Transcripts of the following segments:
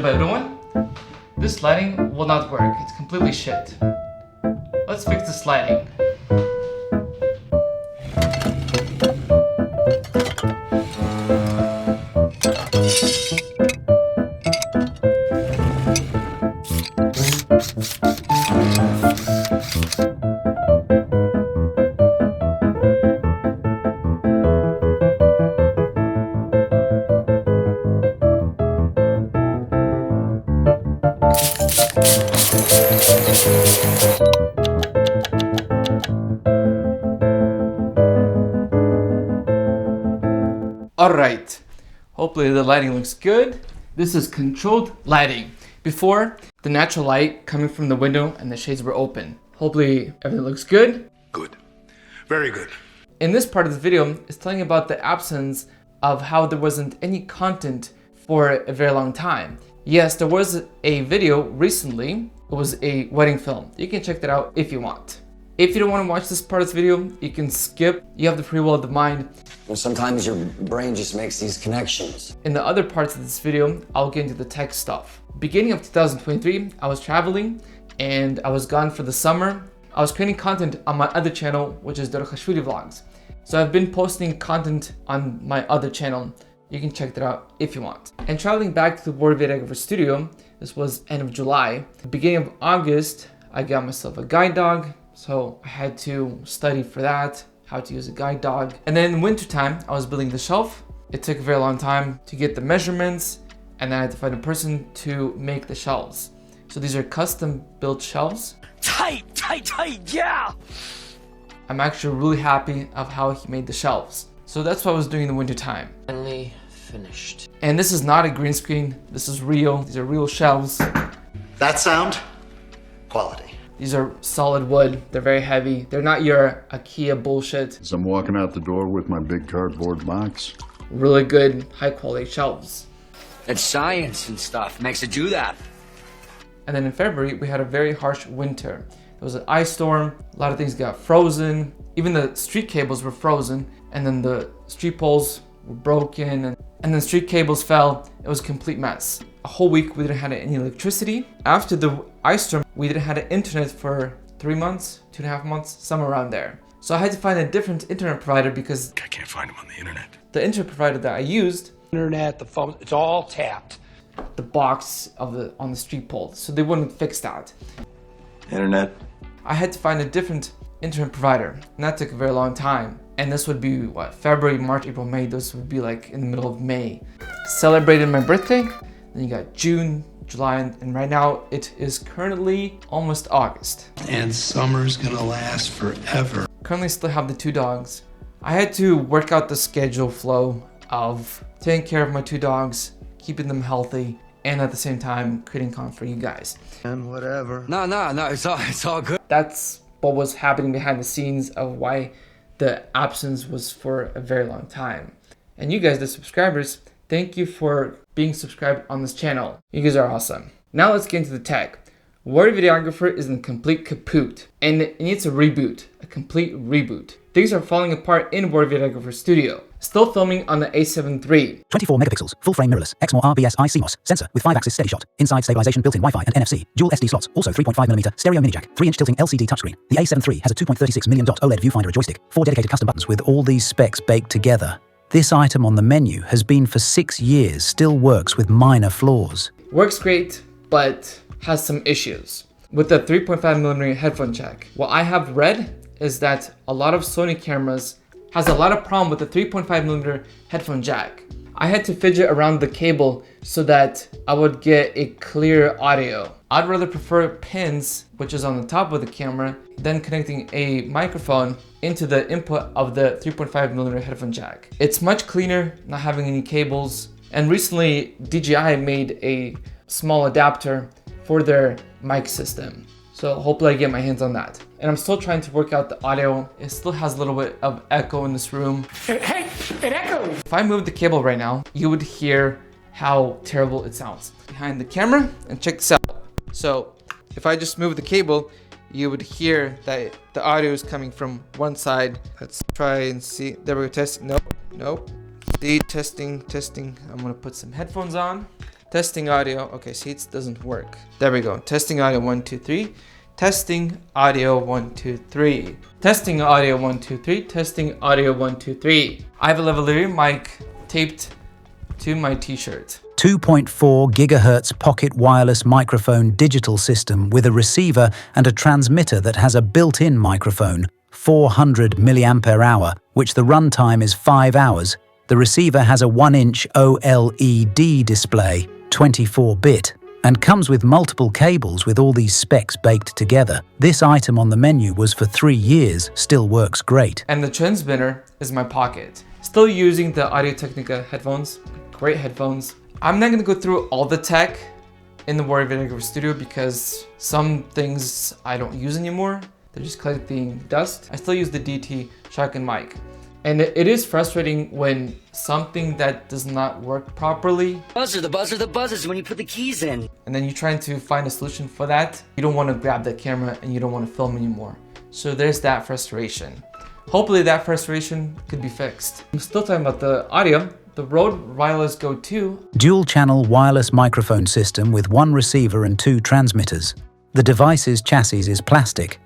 up everyone? This lighting will not work, it's completely shit. Let's fix this lighting. Alright, hopefully the lighting looks good. This is controlled lighting. Before, the natural light coming from the window and the shades were open. Hopefully everything looks good. Good. Very good. In this part of the video, it's telling about the absence of how there wasn't any content for a very long time. Yes, there was a video recently. It was a wedding film. You can check that out if you want. If you don't want to watch this part of the video, you can skip. You have the free will of the mind. Well, sometimes your brain just makes these connections. In the other parts of this video, I'll get into the tech stuff. Beginning of 2023, I was traveling and I was gone for the summer. I was creating content on my other channel, which is Videographer Vlogs. So I've been posting content on my other channel. You can check that out if you want. And traveling back to the Videographer studio, this was end of July. Beginning of August, I got myself a guide dog. So I had to study for that, how to use a guide dog. And then in winter time, I was building the shelf. It took a very long time to get the measurements, and then I had to find a person to make the shelves. So these are custom built shelves. Tight, yeah! I'm actually really happy of how he made the shelves. So that's what I was doing in the winter time. Finally finished. And this is not a green screen. This is real. These are real shelves. That sound? Quality. These are solid wood. They're very heavy. They're not your IKEA bullshit. As I'm walking out the door with my big cardboard box. Really good, high quality shelves. It's science and stuff makes it do that. And then in February, we had a very harsh winter. There was an ice storm. A lot of things got frozen. Even the street cables were frozen. And then the street poles were broken. And then street cables fell. It was a complete mess. A whole week, we didn't have any electricity. After the ice storm, we didn't have internet for 3 months, 2.5 months, somewhere around there. So I had to find a different internet provider because I can't find him on the internet. the internet provider that I used, Internet, the phone, it's all tapped. the box of on the street pole, so they wouldn't fix that. Internet? I had to find a different internet provider, and that took a very long time. And this would be what, February, March, April, May. This would be like in the middle of May. Celebrated my birthday. Then you got June, July, and right now it is currently almost August. And summer's gonna last forever. Currently still have the 2 dogs. I had to work out the schedule flow of taking care of my 2 dogs, keeping them healthy, and at the same time creating content for you guys. And whatever. No, it's all good. That's what was happening behind the scenes of why the absence was for a very long time. And you guys, the subscribers, thank you for being subscribed on this channel. You guys are awesome. Now let's get into the tech. Videographer is in complete kaput, and it needs a reboot, a complete reboot. Things are falling apart in Videographer Studio. Still filming on the A7 III. 24 megapixels, full frame mirrorless, XMOR RBS CMOS sensor with 5-axis steady shot, inside stabilization, built-in Wi-Fi and NFC, dual SD slots, also 3.5mm stereo mini jack, 3-inch tilting LCD touchscreen. The A7 III has a 2.36 million dot OLED viewfinder and joystick, 4 dedicated custom buttons with all these specs baked together. This item on the menu has been for 6 years, still works with minor flaws. Works great, but has some issues. With the 3.5mm headphone jack, what I have read is that a lot of Sony cameras has a lot of problem with the 3.5mm headphone jack. I had to fidget around the cable so that I would get a clear audio. I'd rather prefer pins, which is on the top of the camera, than connecting a microphone into the input of the 3.5mm headphone jack. It's much cleaner not having any cables. And recently, DJI made a small adapter for their mic system. So hopefully I get my hands on that. And I'm still trying to work out the audio. It still has a little bit of echo in this room. Hey, it echoes! If I moved the cable right now, you would hear how terrible it sounds. Behind the camera, and check this out. So if I just move the cable, you would hear that the audio is coming from one side. Let's try and see. There we go, testing. Nope. See, testing. I'm gonna put some headphones on. Testing audio. Okay, see, it doesn't work. There we go. Testing audio 1, 2, 3. Testing audio 1, 2, 3. Testing audio 1, 2, 3. Testing audio 1, 2, 3. I have a lavalier mic taped to my t-shirt. 2.4 gigahertz pocket wireless microphone digital system with a receiver and a transmitter that has a built-in microphone, 400 mAh, which the runtime is 5 hours. The receiver has a 1-inch OLED display, 24-bit, and comes with multiple cables with all these specs baked together. This item on the menu was for 3 years, still works great. And the transmitter is my pocket. Still using the Audio-Technica headphones, great headphones. I'm not gonna go through all the tech in the Videographer Studio because some things I don't use anymore. They're just collecting dust. I still use the DT shotgun mic. And it is frustrating when something that does not work properly. The buzzers when you put the keys in. And then you're trying to find a solution for that. You don't want to grab the camera and you don't want to film anymore. So there's that frustration. Hopefully that frustration could be fixed. I'm still talking about the audio. The Rode Wireless Go 2. Dual-channel wireless microphone system with 1 receiver and 2 transmitters. The device's chassis is plastic.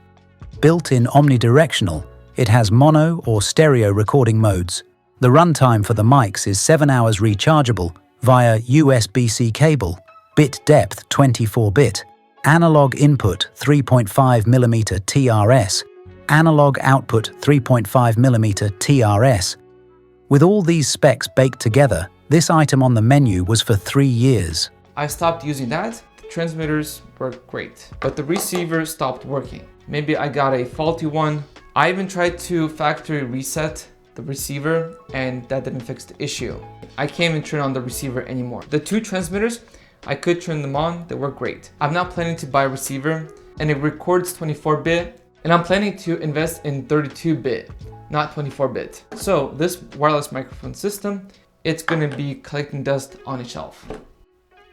Built-in omnidirectional, it has mono or stereo recording modes. The runtime for the mics is 7 hours rechargeable via USB-C cable. Bit depth 24-bit. Analog input 3.5mm TRS. Analog output 3.5mm TRS. With all these specs baked together, this item on the menu was for 3 years. I stopped using that. The transmitters work great, but the receiver stopped working. Maybe I got a faulty one. I even tried to factory reset the receiver and that didn't fix the issue. I can't even turn on the receiver anymore. The 2 transmitters, I could turn them on, they work great. I'm not planning to buy a receiver and it records 24-bit and I'm planning to invest in 32-bit. Not 24-bit. So this wireless microphone system, it's gonna be collecting dust on a shelf.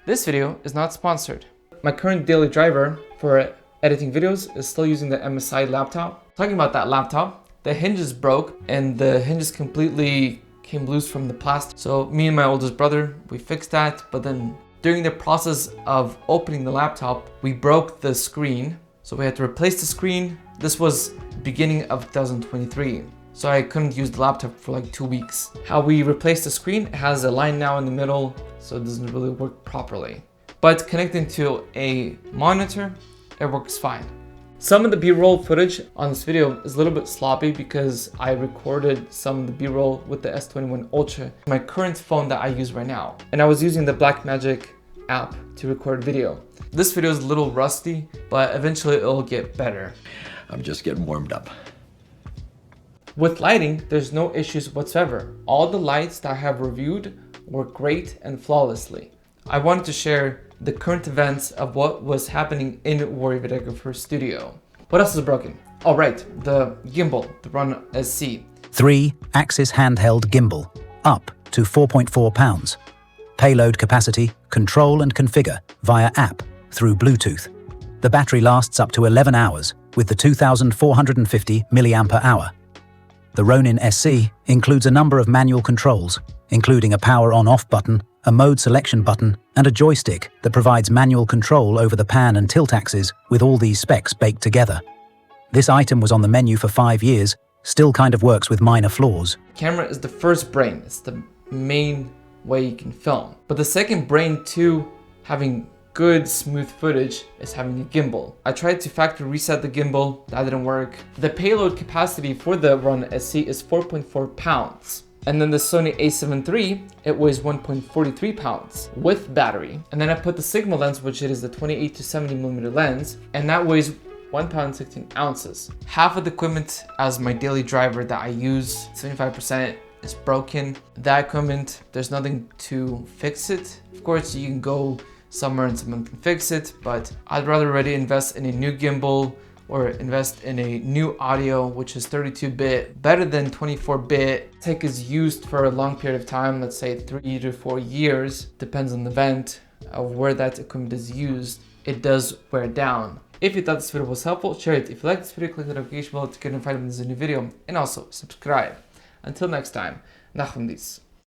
This video is not sponsored. My current daily driver for editing videos is still using the MSI laptop. Talking about that laptop, the hinges broke and the hinges completely came loose from the plastic. So me and my oldest brother, we fixed that, but then during the process of opening the laptop, we broke the screen. So we had to replace the screen. This was beginning of 2023. So I couldn't use the laptop for like 2 weeks. How we replaced the screen, it has a line now in the middle, so it doesn't really work properly. But connecting to a monitor, it works fine. Some of the B-roll footage on this video is a little bit sloppy because I recorded some of the B-roll with the S21 Ultra, my current phone that I use right now. And I was using the Blackmagic app to record video. This video is a little rusty, but eventually it'll get better. I'm just getting warmed up. With lighting, there's no issues whatsoever. All the lights that I have reviewed work great and flawlessly. I wanted to share the current events of what was happening in Videographer Studio. What else is broken? Oh right, the gimbal, the Ronin SC. 3-axis handheld gimbal, up to 4.4 pounds. Payload capacity, control and configure via app through Bluetooth. The battery lasts up to 11 hours with the 2450 mAh. The Ronin SC includes a number of manual controls, including a power on-off button, a mode selection button, and a joystick that provides manual control over the pan and tilt axes with all these specs baked together. This item was on the menu for 5 years, still kind of works with minor flaws. Camera is the first brain, it's the main way you can film. But the second brain to having good smooth footage is having a gimbal. I tried to factory reset the gimbal, that didn't work. The payload capacity for the Ronin SC is 4.4 pounds. And then the Sony a7 III, it weighs 1.43 pounds with battery. And then I put the Sigma lens, which is the 28 to 70mm lens, and that weighs 1 pound 16 ounces. Half of the equipment as my daily driver that I use, 75% is broken. That equipment, there's nothing to fix it. Of course, you can go somewhere and someone can fix it, but I'd rather already invest in a new gimbal or invest in a new audio, which is 32-bit, better than 24-bit. Tech is used for a long period of time, let's say 3 to 4 years, depends on the event of where that equipment is used. It does wear down. If you thought this video was helpful, share it. If you liked this video, click the notification bell to get notified when there's a new video, and also subscribe. Until next time, nachum dis.